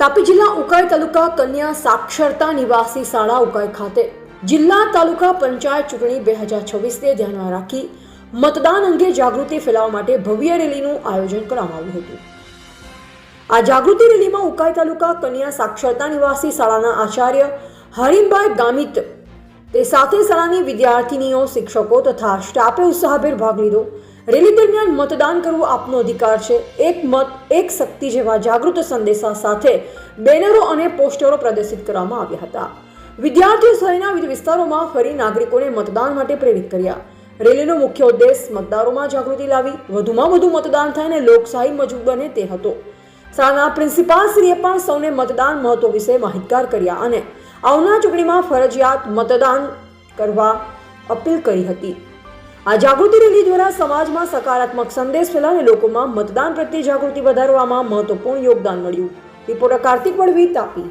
તાપી જિલ્લા ઉકાઈ તાલુકા કન્યા સાક્ષરતા નિવાસી શાળા ઉકાઈ ખાતે જિલ્લા તાલુકા પંચાયત ચૂંટણી 2026ને ધ્યાનમાં રાખી મતદાન અંગે જાગૃતિ ફેલાવવા માટે ભવ્ય રેલીનું આયોજન કરવામાં આવ્યું હતું। આ જાગૃતિ રેલીમાં ઉકાઈ તાલુકા કન્યા સાક્ષરતા નિવાસી શાળાના આચાર્ય હરીમભાઈ ગામિત તે સાથે શાળાની વિદ્યાર્થીનીઓ, શિક્ષકો તથા સ્ટાફે ઉત્સાહભેર ભાગ લીધો। રેલી દરમિયાન મતદાન કરવું આપનો અધિકાર છે, એક મત એક શક્તિ જેવા જાગૃત સંદેશા સાથે બેનરો અને પોસ્ટરો પ્રદર્શિત કરવામાં આવ્યા હતા। વિદ્યાર્થીઓ શહેરના વિવિધ વિસ્તારોમાં ફરી નાગરિકોને મતદાન માટે પ્રેરિત કર્યા। રેલીનો મુખ્ય ઉદ્દેશ મતદારોમાં જાગૃતિ લાવી વધુમાં વધુ મતદાન થાય અને લોકશાહી મજબૂત બને તે હતો। શાળાના પ્રિન્સિપાલશ્રીએ પણ સૌને મતદાન મહત્વ વિશે માહિતગાર કર્યા અને આવનાર ચૂંટણીમાં ફરજિયાત મતદાન કરવા અપીલ કરી હતી। આ જાગૃતિ રેલી દ્વારા સમાજમાં સકારાત્મક સંદેશ ફેલાવીને લોકોમાં મતદાન પ્રત્યે જાગૃતિ વધારવામાં મહત્વપૂર્ણ યોગદાન મળ્યું। રિપોર્ટર કાર્તિક વડવી, તાપી।